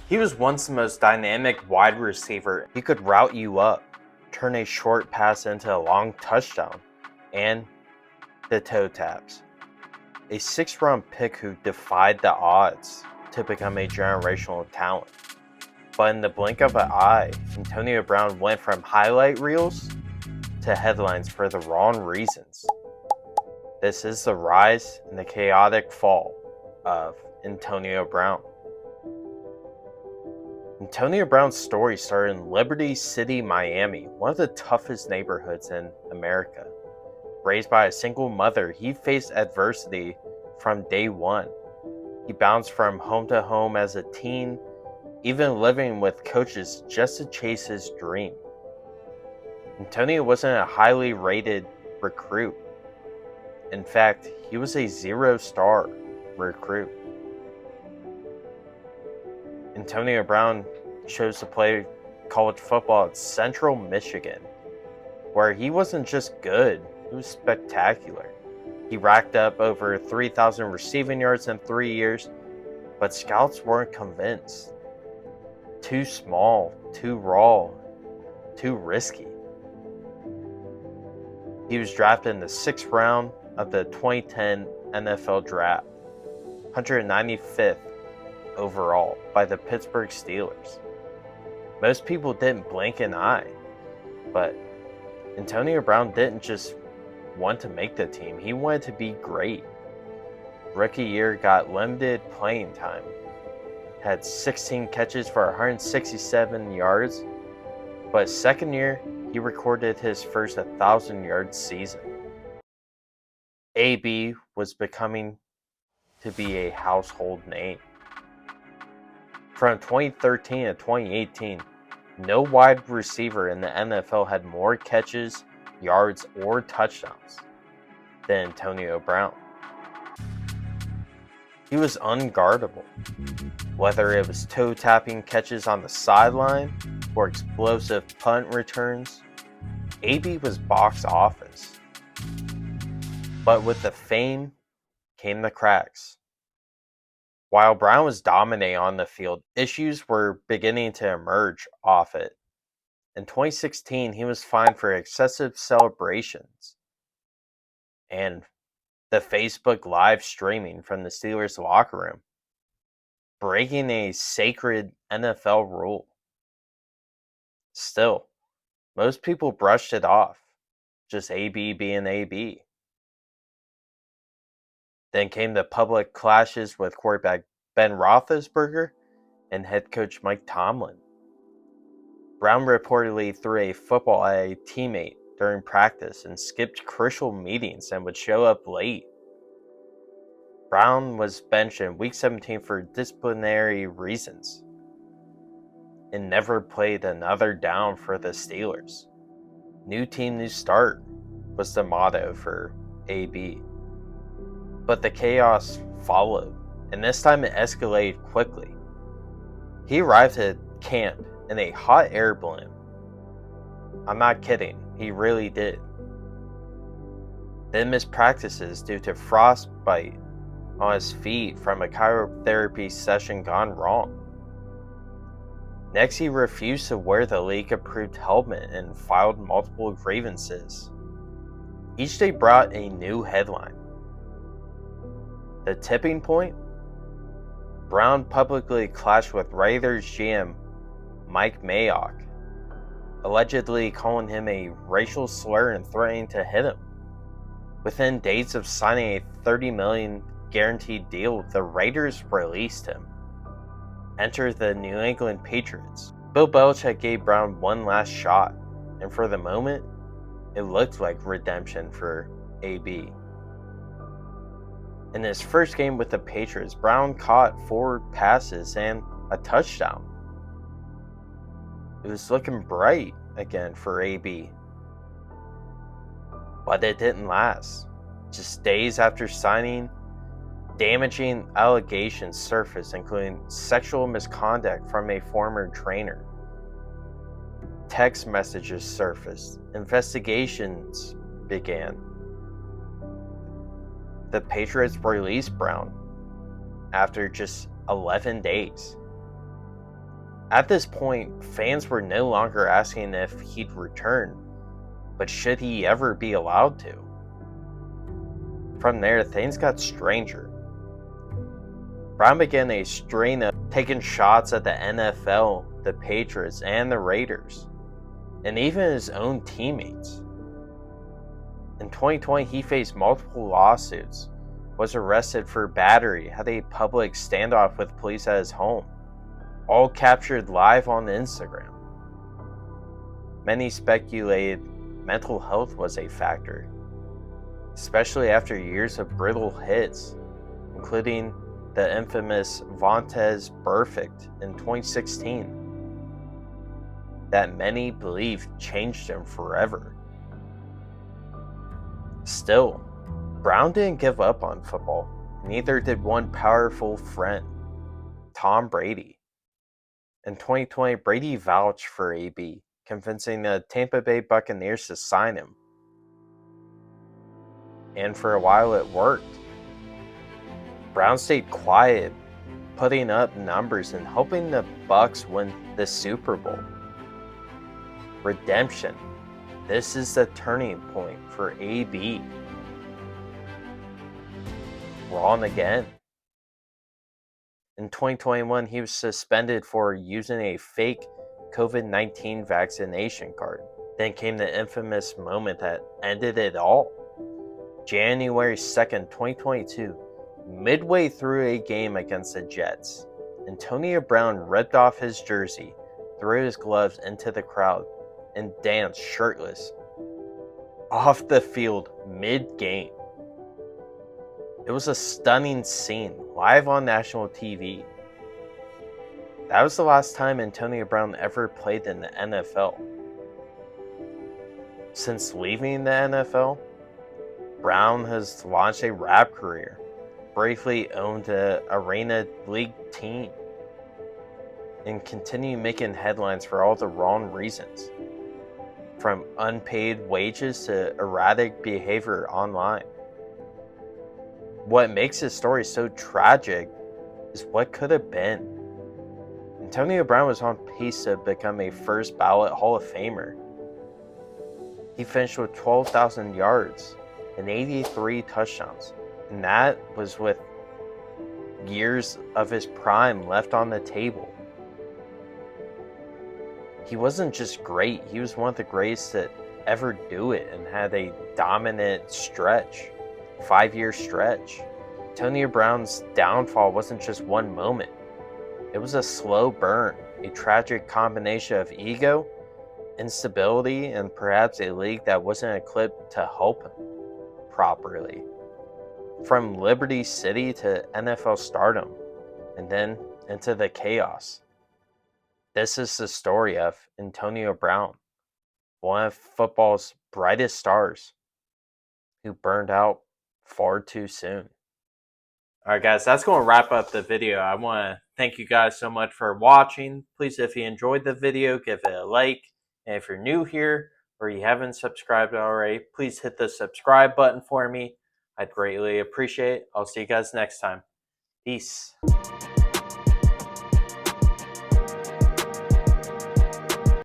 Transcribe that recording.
He was once the most dynamic wide receiver. He could route you up, turn a short pass into a long touchdown, and the toe taps. A 6th-round pick who defied the odds to become a generational talent. But in the blink of an eye, Antonio Brown went from highlight reels to headlines for the wrong reasons. This is the rise and the chaotic fall of Antonio Brown. Antonio Brown's story started in Liberty City, Miami, one of the toughest neighborhoods in America. Raised by a single mother, he faced adversity from day one. He bounced from home to home as a teen, even living with coaches just to chase his dream. Antonio wasn't a highly rated recruit. In fact, he was a 0-star recruit. Antonio Brown chose to play college football at Central Michigan, where he wasn't just good, he was spectacular. He racked up over 3,000 receiving yards in 3 years, but scouts weren't convinced. Too small, too raw, too risky. He was drafted in the 6th round of the 2010 NFL Draft, 195th overall by the Pittsburgh Steelers. Most people didn't blink an eye, but Antonio Brown didn't just want to make the team, he wanted to be great. Rookie year got limited playing time, had 16 catches for 167 yards, but second year he recorded his first 1,000-yard season. AB was becoming to be a household name. From 2013 to 2018, no wide receiver in the NFL had more catches, yards, or touchdowns than Antonio Brown. He was unguardable. Whether it was toe-tapping catches on the sideline or explosive punt returns, AB was box office. But with the fame came the cracks. While Brown was dominating on the field, issues were beginning to emerge off it. In 2016, he was fined for excessive celebrations and the Facebook live streaming from the Steelers locker room, breaking a sacred NFL rule. Still, most people brushed it off, just AB being AB. Then came the public clashes with quarterback Ben Roethlisberger and head coach Mike Tomlin. Brown reportedly threw a football at a teammate during practice and skipped crucial meetings and would show up late. Brown was benched in Week 17 for disciplinary reasons and never played another down for the Steelers. New team, new start was the motto for AB. But the chaos followed, and this time it escalated quickly. He arrived at camp in a hot air balloon. I'm not kidding, he really did. Then missed practices due to frostbite on his feet from a cryotherapy session gone wrong. Next, he refused to wear the league-approved helmet and filed multiple grievances. Each day brought a new headline. The tipping point? Brown publicly clashed with Raiders GM Mike Mayock, allegedly calling him a racial slur and threatening to hit him. Within days of signing a $30 million guaranteed deal, the Raiders released him. Enter the New England Patriots. Bill Belichick gave Brown one last shot, and for the moment, it looked like redemption for AB. In his first game with the Patriots, Brown caught 4 passes and a touchdown. It was looking bright again for AB. But it didn't last. Just days after signing, damaging allegations surfaced, including sexual misconduct from a former trainer. Text messages surfaced. Investigations began. The Patriots released Brown after just 11 days. At this point, fans were no longer asking if he'd return, but should he ever be allowed to? From there, things got stranger. Brown began a string of taking shots at the NFL, the Patriots, and the Raiders, and even his own teammates. In 2020, he faced multiple lawsuits, was arrested for battery, had a public standoff with police at his home, all captured live on Instagram. Many speculated mental health was a factor, especially after years of brutal hits, including the infamous Vontaze Perfect in 2016, that many believed changed him forever. Still, Brown didn't give up on football, neither did one powerful friend, Tom Brady. In 2020, Brady vouched for AB, convincing the Tampa Bay Buccaneers to sign him. And for a while it worked. Brown stayed quiet, putting up numbers and hoping the Bucs win the Super Bowl. Redemption. This is the turning point for AB. Wrong again. In 2021, he was suspended for using a fake COVID-19 vaccination card. Then came the infamous moment that ended it all. January 2nd, 2022, midway through a game against the Jets, Antonio Brown ripped off his jersey, threw his gloves into the crowd, and danced shirtless off the field mid-game. It was a stunning scene, live on national TV. That was the last time Antonio Brown ever played in the NFL. Since leaving the NFL, Brown has launched a rap career, briefly owned an Arena League team, and continued making headlines for all the wrong reasons, from unpaid wages to erratic behavior online. What makes his story so tragic is what could have been. Antonio Brown was on pace to become a first ballot Hall of Famer. He finished with 12,000 yards and 83 touchdowns, and that was with years of his prime left on the table. He wasn't just great, he was one of the greatest to ever do it and had a dominant stretch, 5-year stretch. Antonio Brown's downfall wasn't just one moment. It was a slow burn, a tragic combination of ego, instability, and perhaps a league that wasn't equipped to help him properly. From Liberty City to NFL stardom, and then into the chaos. This is the story of Antonio Brown, one of football's brightest stars, who burned out far too soon. Alright guys, that's going to wrap up the video. I want to thank you guys so much for watching. Please, if you enjoyed the video, give it a like. And if you're new here or you haven't subscribed already, please hit the subscribe button for me. I'd greatly appreciate it. I'll see you guys next time. Peace.